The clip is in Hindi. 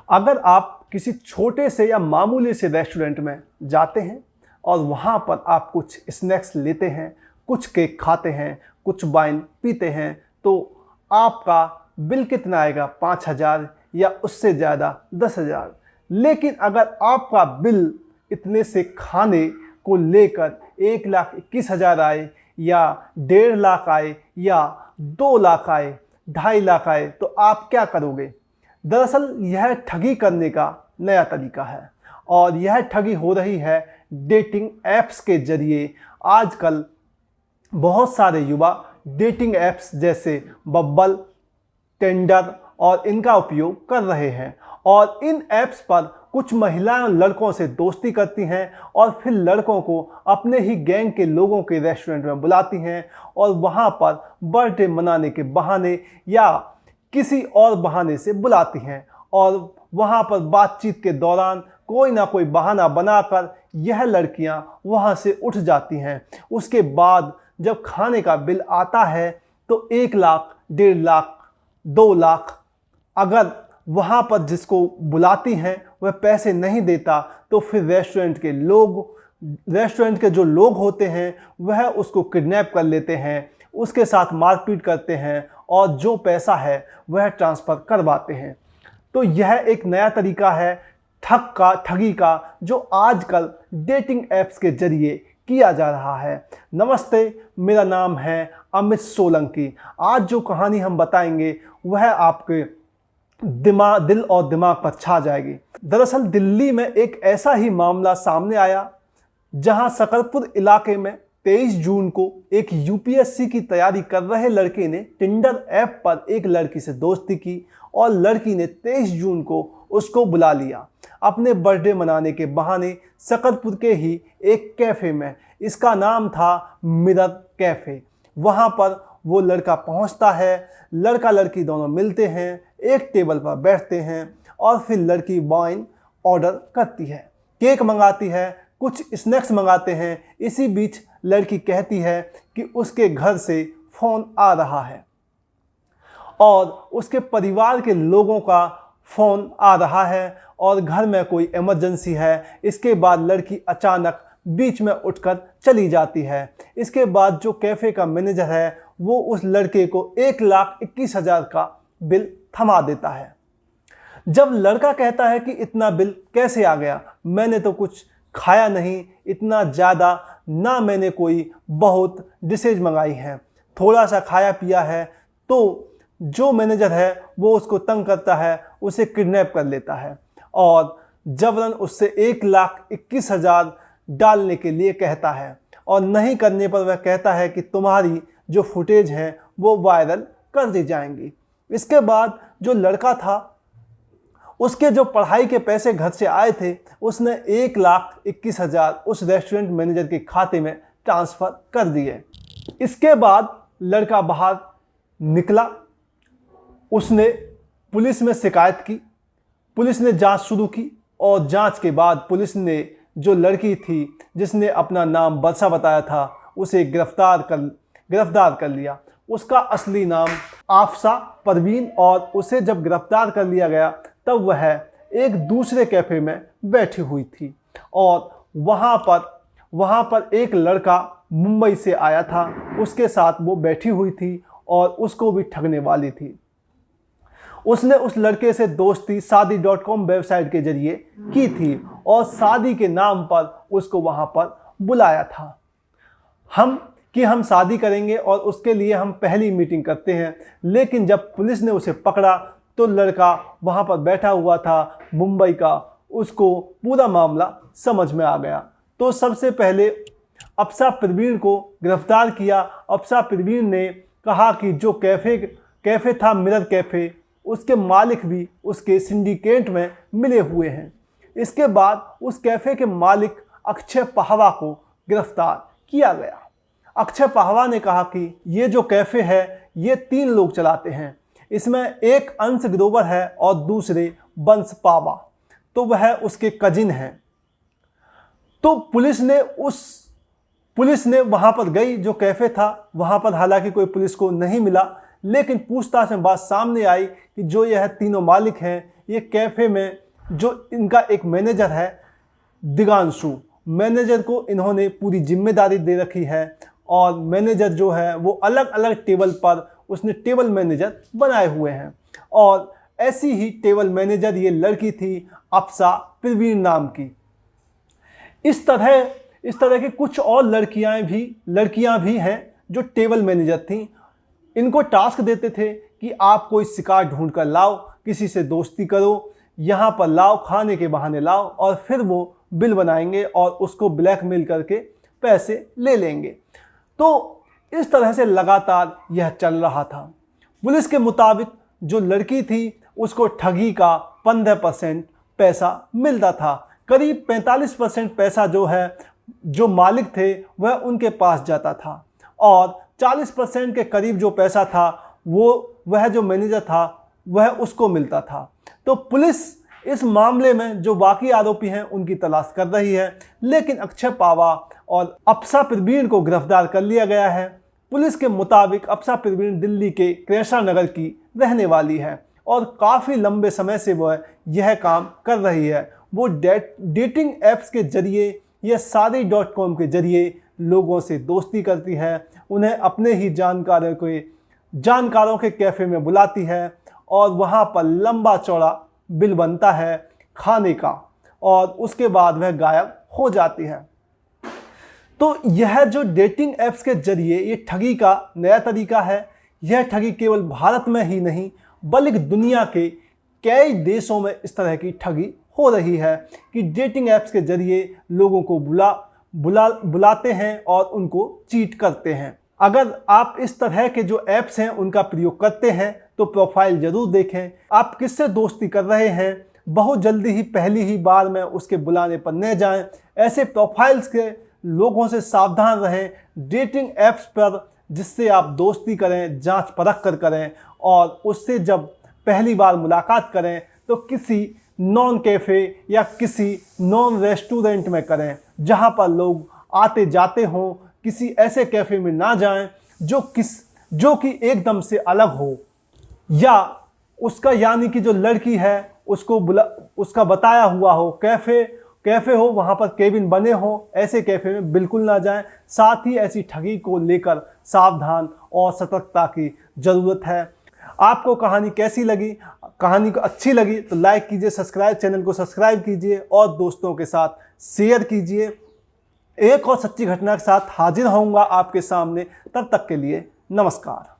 अगर आप किसी छोटे से या मामूली से रेस्टोरेंट में जाते हैं और वहाँ पर आप कुछ स्नैक्स लेते हैं, कुछ केक खाते हैं, कुछ वाइन पीते हैं, तो आपका बिल कितना आएगा? 5,000 या उससे ज़्यादा 10,000। लेकिन अगर आपका बिल इतने से खाने को लेकर 1,21,000 आए या 1.5 लाख आए या 2 लाख आए, 2.5 लाख आए, तो आप क्या करोगे? दरअसल यह ठगी करने का नया तरीका है और यह ठगी हो रही है डेटिंग ऐप्स के जरिए। आजकल बहुत सारे युवा डेटिंग ऐप्स जैसे बब्बल, टिंडर और इनका उपयोग कर रहे हैं और इन ऐप्स पर कुछ महिलाएं लड़कों से दोस्ती करती हैं और फिर लड़कों को अपने ही गैंग के लोगों के रेस्टोरेंट में बुलाती हैं और वहां पर बर्थडे मनाने के बहाने या किसी और बहाने से बुलाती हैं और वहां पर बातचीत के दौरान कोई ना कोई बहाना बनाकर यह लड़कियां वहां से उठ जाती हैं। उसके बाद जब खाने का बिल आता है तो 1 लाख, 1.5 लाख, 2 लाख, अगर वहाँ पर जिसको बुलाती हैं वह पैसे नहीं देता तो फिर रेस्टोरेंट के जो लोग होते हैं वह उसको किडनैप कर लेते हैं, उसके साथ मारपीट करते हैं और जो पैसा है वह ट्रांसफ़र करवाते हैं। तो यह एक नया तरीका है ठगी का जो आजकल डेटिंग ऐप्स के जरिए किया जा रहा है। नमस्ते, मेरा नाम है अमित सोलंकी। आज जो कहानी हम बताएंगे वह आपके दिल और दिमाग पर छा जाएगी। दरअसल दिल्ली में एक ऐसा ही मामला सामने आया जहां सकरपुर इलाके में 23 जून को एक यूपीएससी की तैयारी कर रहे लड़के ने टिंडर ऐप पर एक लड़की से दोस्ती की और लड़की ने 23 जून को उसको बुला लिया अपने बर्थडे मनाने के बहाने सकरपुर के ही एक कैफ़े में। इसका नाम था मिरर कैफ़े। वहाँ पर वो लड़का पहुँचता है, लड़का लड़की दोनों मिलते हैं, एक टेबल पर बैठते हैं और फिर लड़की वाइन ऑर्डर करती है, केक मंगाती है, कुछ स्नैक्स मंगाते हैं। इसी बीच लड़की कहती है कि उसके घर से फ़ोन आ रहा है और उसके परिवार के लोगों का फ़ोन आ रहा है और घर में कोई इमरजेंसी है। इसके बाद लड़की अचानक बीच में उठकर चली जाती है। इसके बाद जो कैफ़े का मैनेजर है वो उस लड़के को 1,21,000 का बिल थमा देता है। जब लड़का कहता है कि इतना बिल कैसे आ गया, मैंने तो कुछ खाया नहीं, इतना ज़्यादा ना मैंने कोई बहुत डिशेज मंगाई हैं, थोड़ा सा खाया पिया है। तो जो मैनेजर है वो उसको तंग करता है, उसे किडनैप कर लेता है और जबरन उससे 1,21,000 डालने के लिए कहता है और नहीं करने पर वह कहता है कि तुम्हारी जो फुटेज है वो वायरल कर दी जाएंगी। इसके बाद जो लड़का था उसके जो पढ़ाई के पैसे घर से आए थे उसने 1,21,000 उस रेस्टोरेंट मैनेजर के खाते में ट्रांसफ़र कर दिए। इसके बाद लड़का बाहर निकला, उसने पुलिस में शिकायत की, पुलिस ने जांच शुरू की और जांच के बाद पुलिस ने जो लड़की थी जिसने अपना नाम वर्षा बताया था उसे गिरफ्तार कर लिया। उसका असली नाम आफसा परवीन और उसे जब गिरफ्तार कर लिया गया तब वह एक दूसरे कैफ़े में बैठी हुई थी और वहाँ पर एक लड़का मुंबई से आया था, उसके साथ वो बैठी हुई थी और उसको भी ठगने वाली थी। उसने उस लड़के से दोस्ती शादी.com वेबसाइट के जरिए की थी और शादी के नाम पर उसको वहाँ पर बुलाया था। हम शादी करेंगे और उसके लिए हम पहली मीटिंग करते हैं। लेकिन जब पुलिस ने उसे पकड़ा तो लड़का वहाँ पर बैठा हुआ था मुंबई का, उसको पूरा मामला समझ में आ गया। तो सबसे पहले अफसा परवीन को गिरफ्तार किया। अफसा परवीन ने कहा कि जो कैफ़े था मिरर कैफ़े, उसके मालिक भी उसके सिंडिकेट में मिले हुए हैं। इसके बाद उस कैफ़े के मालिक अक्षय पहवा को गिरफ्तार किया गया। अक्षय पहवा ने कहा कि ये जो कैफ़े है ये 3 लोग चलाते हैं, इसमें एक अंश ग्रोवर है और दूसरे वंश पावा, तो वह उसके कजिन हैं। तो पुलिस ने वहाँ पर गई, जो कैफ़े था वहाँ पर हालांकि कोई पुलिस को नहीं मिला, लेकिन पूछताछ में बात सामने आई कि जो यह तीनों मालिक हैं, ये कैफ़े में जो इनका एक मैनेजर है दिगांशु, मैनेजर को इन्होंने पूरी जिम्मेदारी दे रखी है और मैनेजर जो है वो अलग अलग टेबल पर उसने टेबल मैनेजर बनाए हुए हैं। और ऐसी ही टेबल मैनेजर ये लड़की थी अप्सा प्रवीण नाम की। इस तरह की कुछ और लड़कियां भी हैं जो टेबल मैनेजर थीं। इनको टास्क देते थे कि आप कोई शिकार ढूंढ कर लाओ, किसी से दोस्ती करो, यहाँ पर लाओ, खाने के बहाने लाओ, और फिर वो बिल बनाएंगे और उसको ब्लैकमेल करके पैसे ले लेंगे। तो इस तरह से लगातार यह चल रहा था। पुलिस के मुताबिक जो लड़की थी उसको ठगी का 15% पैसा मिलता था। करीब 45% पैसा जो मालिक थे वह उनके पास जाता था और 40% के करीब जो पैसा था वह जो मैनेजर था वह उसको मिलता था। तो पुलिस इस मामले में जो बाकी आरोपी हैं उनकी तलाश कर रही है, लेकिन अक्षय पावा और अप्सा प्रवीण को गिरफ्तार कर लिया गया है। पुलिस के मुताबिक अप्सा प्रवीण दिल्ली के कृष्णा नगर की रहने वाली है और काफ़ी लंबे समय से वह यह काम कर रही है। वो डेटिंग ऐप्स के जरिए या शादी.com के जरिए लोगों से दोस्ती करती है, उन्हें अपने ही जानकारों के कैफ़े में बुलाती है और वहाँ पर लंबा चौड़ा बिल बनता है खाने का और उसके बाद वह गायब हो जाती है। तो यह जो डेटिंग ऐप्स के जरिए ये ठगी का नया तरीका है, यह ठगी केवल भारत में ही नहीं बल्कि दुनिया के कई देशों में इस तरह की ठगी हो रही है कि डेटिंग ऐप्स के जरिए लोगों को बुलाते हैं और उनको चीट करते हैं। अगर आप इस तरह के जो ऐप्स हैं उनका प्रयोग करते हैं तो प्रोफाइल ज़रूर देखें। आप किससे दोस्ती कर रहे हैं, बहुत जल्दी ही पहली ही बार में उसके बुलाने पर न जाएं। ऐसे प्रोफाइल्स के लोगों से सावधान रहें। डेटिंग ऐप्स पर जिससे आप दोस्ती करें जांच परख कर करें और उससे जब पहली बार मुलाकात करें तो किसी नॉन कैफ़े या किसी नॉन रेस्टोरेंट में करें जहां पर लोग आते जाते हों। किसी ऐसे कैफ़े में ना जाएं जो कि एकदम से अलग हो या उसका यानी कि जो लड़की है उसका बताया हुआ हो कैफ़े हो, वहाँ पर केबिन बने हो, ऐसे कैफ़े में बिल्कुल ना जाएं। साथ ही ऐसी ठगी को लेकर सावधान और सतर्कता की ज़रूरत है। आपको कहानी कैसी लगी? कहानी को अच्छी लगी तो लाइक कीजिए, चैनल को सब्सक्राइब कीजिए और दोस्तों के साथ शेयर कीजिए। एक और सच्ची घटना के साथ हाजिर होऊंगा आपके सामने। तब तक के लिए नमस्कार।